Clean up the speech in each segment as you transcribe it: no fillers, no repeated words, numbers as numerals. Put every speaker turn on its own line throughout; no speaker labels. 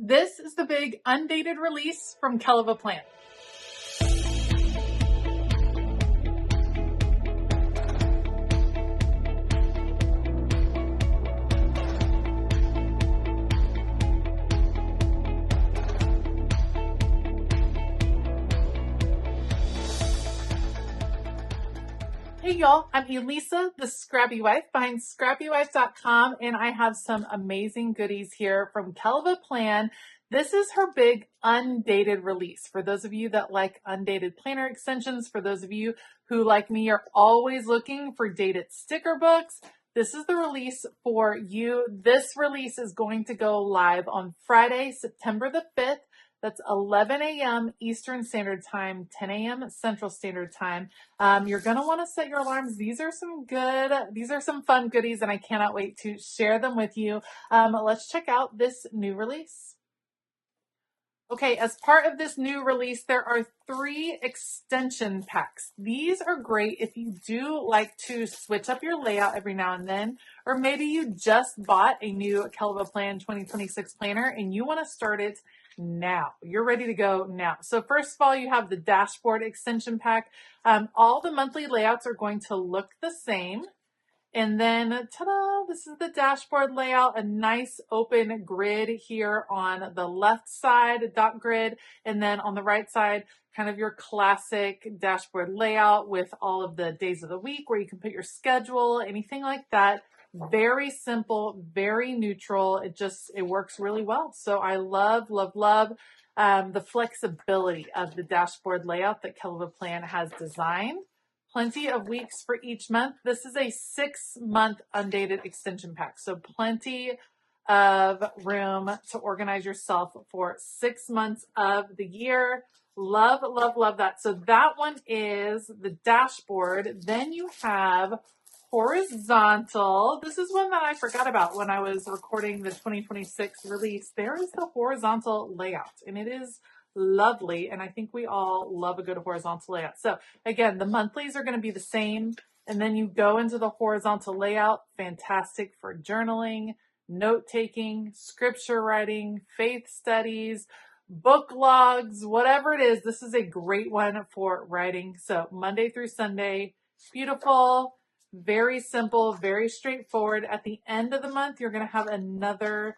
This is the big Undated release from Kellofaplan. Hey y'all, I'm Elisa, the ScrappyWife behind ScrappyWife.com, and I have some amazing goodies here from Kellofaplan. This is her big Undated release. For those of you that like undated planner extensions, for those of you who, like me, are always looking for dated sticker books, this is the release for you. This release is going to go live on Friday, September the 5th. That's 11 a.m. Eastern Standard Time, 10 a.m. Central Standard Time. You're going to want to set your alarms. These are some fun goodies, and I cannot wait to share them with you. Let's check out this new release. Okay, as part of this new release, there are 3 extension packs. These are great if you do like to switch up your layout every now and then, or maybe you just bought a new Kellofaplan 2026 planner and you want to start it now. You're ready to go now. So first of all, you have the dashboard extension pack. All the monthly layouts are going to look the same. And then, ta-da, this is the dashboard layout, a nice open grid here on the left side, dot grid, and then on the right side, kind of your classic dashboard layout with all of the days of the week where you can put your schedule, anything like that. Very simple, very neutral. It works really well. So I love the flexibility of the dashboard layout that Kellofaplan has designed. Plenty of weeks for each month. This is a 6-month undated extension pack. So plenty of room to organize yourself for 6 months of the year. Love that. So that one is the dashboard. Then you have horizontal. This is one that I forgot about when I was recording the 2026 release. There is the horizontal layout, and it is lovely, and I think we all love a good horizontal layout. So again, the monthlies are going to be the same, and then you go into the horizontal layout. Fantastic for journaling, note-taking, scripture writing, faith studies, book logs, whatever it is. This is a great one for writing. So Monday through Sunday, beautiful, very simple, very straightforward. At the end of the month, you're going to have another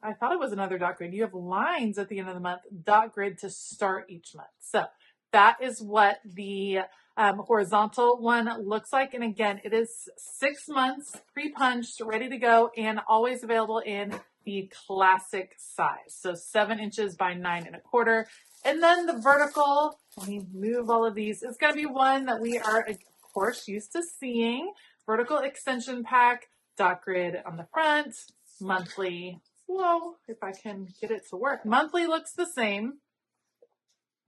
I thought it was another dot grid. You have lines at the end of the month, dot grid to start each month. So that is what the horizontal one looks like. And again, it is 6 months, pre-punched, ready to go, and always available in the classic size. So 7 inches by 9 1/4. And then the vertical, let me move all of these. It's going to be one that we are, of course, used to seeing. Vertical extension pack, dot grid on the front, monthly. Whoa, if I can get it to work. Monthly looks the same.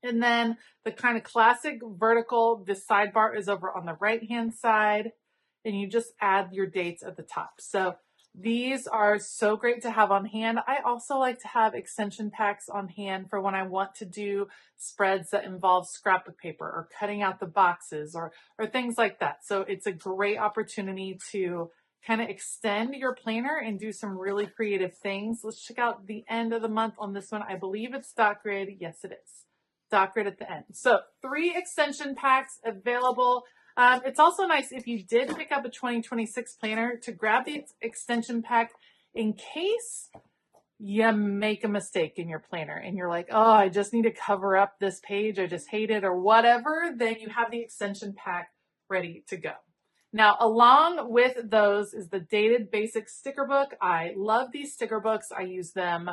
And then the kind of classic vertical, this sidebar is over on the right-hand side, and you just add your dates at the top. So these are so great to have on hand. I also like to have extension packs on hand for when I want to do spreads that involve scrapbook paper or cutting out the boxes or things like that. So it's a great opportunity to kind of extend your planner and do some really creative things. Let's check out the end of the month on this one. I believe it's dot grid. Yes, it is. Dot grid at the end. So 3 extension packs available. It's also nice if you did pick up a 2026 planner to grab the extension pack in case you make a mistake in your planner and you're like, oh, I just need to cover up this page. I just hate it or whatever. Then you have the extension pack ready to go. Now, along with those is the Dated Basics sticker book. I love these sticker books. I use them,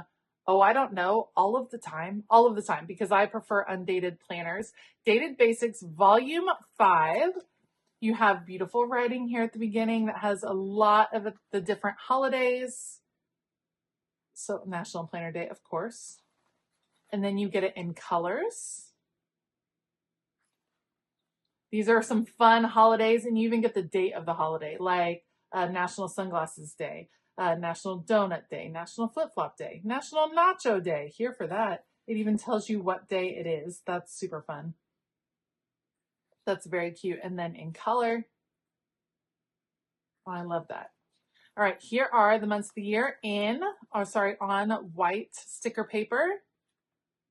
all of the time, because I prefer undated planners. Dated Basics Volume 5. You have beautiful writing here at the beginning that has a lot of the different holidays. So National Planner Day, of course. And then you get it in colors. These are some fun holidays, and you even get the date of the holiday, like National Sunglasses Day, National Donut Day, National Flip-Flop Day, National Nacho Day. Here for that. It even tells you what day it is. That's super fun. That's very cute. And then in color. Oh, I love that. All right, here are the months of the year in on white sticker paper.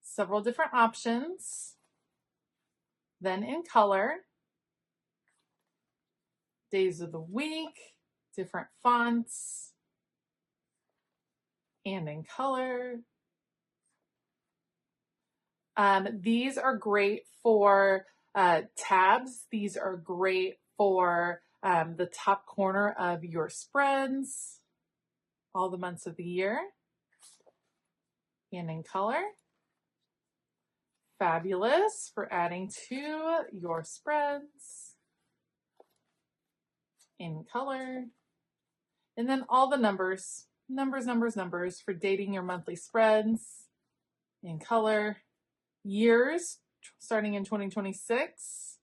Several different options. Then in color, days of the week, different fonts, and in color. These are great for tabs. These are great for the top corner of your spreads, all the months of the year, and in color. Fabulous for adding to your spreads, in color. And then all the numbers for dating your monthly spreads, in color. Years, starting in 2026.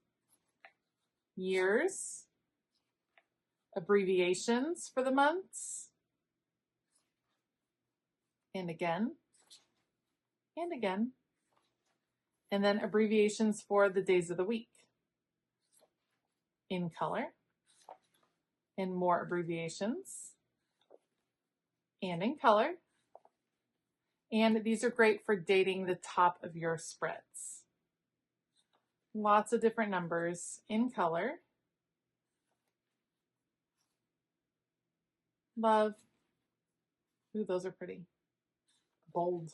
Years. Abbreviations for the months. And again. And again. And then abbreviations for the days of the week. In color. And more abbreviations. And in color. And these are great for dating the top of your spreads. Lots of different numbers in color. Love. Ooh, those are pretty. Bold.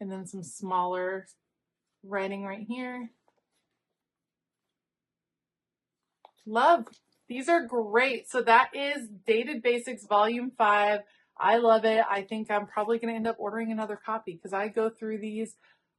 And then some smaller writing right here. Love. These are great. So that is Dated Basics Volume 5. I love it. I think I'm probably going to end up ordering another copy because I go through these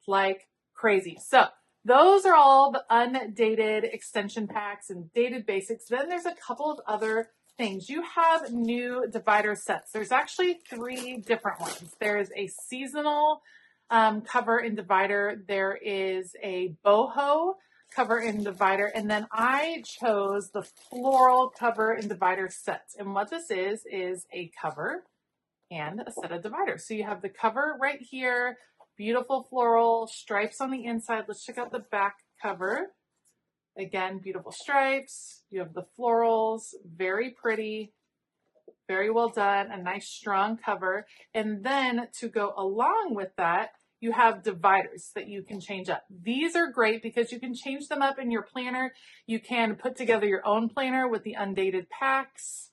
like crazy. So those are all the undated extension packs and Dated Basics. Then there's a couple of other things. You have new divider sets. There's actually 3 different ones. There's a seasonal cover and divider. There is a boho cover and divider, and then I chose the floral cover and divider sets. And what this is a cover and a set of dividers. So you have the cover right here, beautiful floral stripes on the inside. Let's check out the back cover. Again, beautiful stripes. You have the florals, very pretty, very well done, a nice strong cover. And then to go along with that, you have dividers that you can change up. These are great because you can change them up in your planner. You can put together your own planner with the undated packs.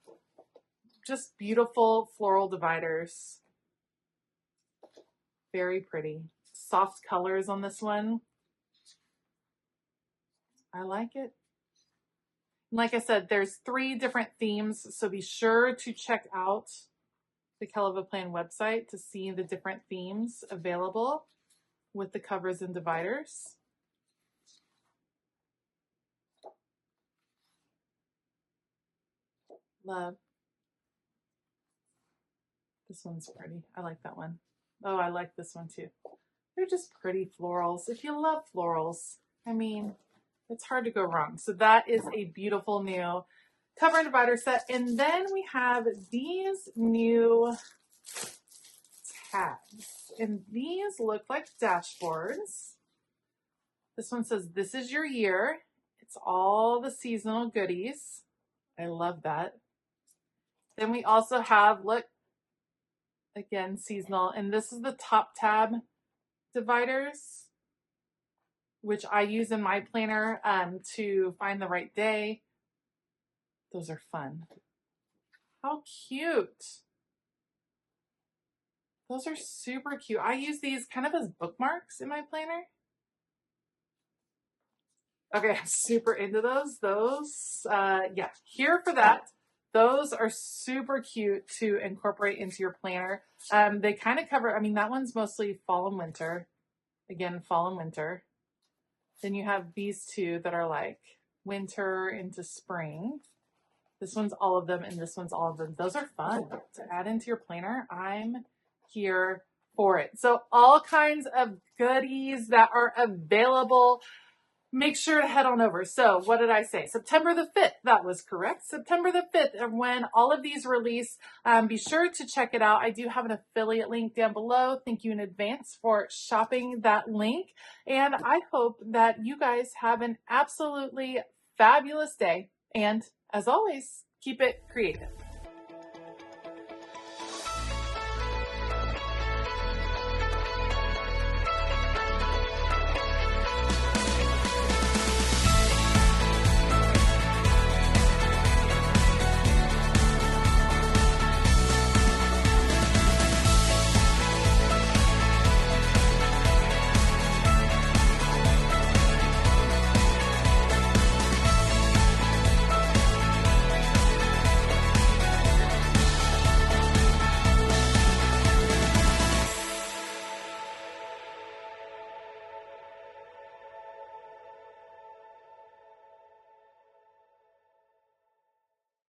Just beautiful floral dividers. Very pretty. Soft colors on this one. I like it. And like I said, there's 3 different themes, so be sure to check out the Kellofaplan website to see the different themes available with the covers and dividers. Love. This one's pretty. I like that one. Oh, I like this one too. They're just pretty florals. If you love florals, I mean, it's hard to go wrong. So that is a beautiful new cover and divider set. And then we have these new tabs. And these look like dashboards. This one says, "This is your year." It's all the seasonal goodies. I love that. Then we also have, look, again, seasonal. And this is the top tab dividers, which I use in my planner to find the right day. Those are fun. How cute. Those are super cute. I use these kind of as bookmarks in my planner. Okay, I'm super into those. Yeah, here for that. Those are super cute to incorporate into your planner. They kind of cover, I mean, that one's mostly fall and winter. Again, fall and winter. Then you have these 2 that are like winter into spring. This one's all of them, and this one's all of them. Those are fun to add into your planner. I'm here for it. So all kinds of goodies that are available. Make sure to head on over. So what did I say? September the 5th. That was correct. September the 5th, when all of these release. Be sure to check it out. I do have an affiliate link down below. Thank you in advance for shopping that link. And I hope that you guys have an absolutely fabulous day. And as always, keep it creative.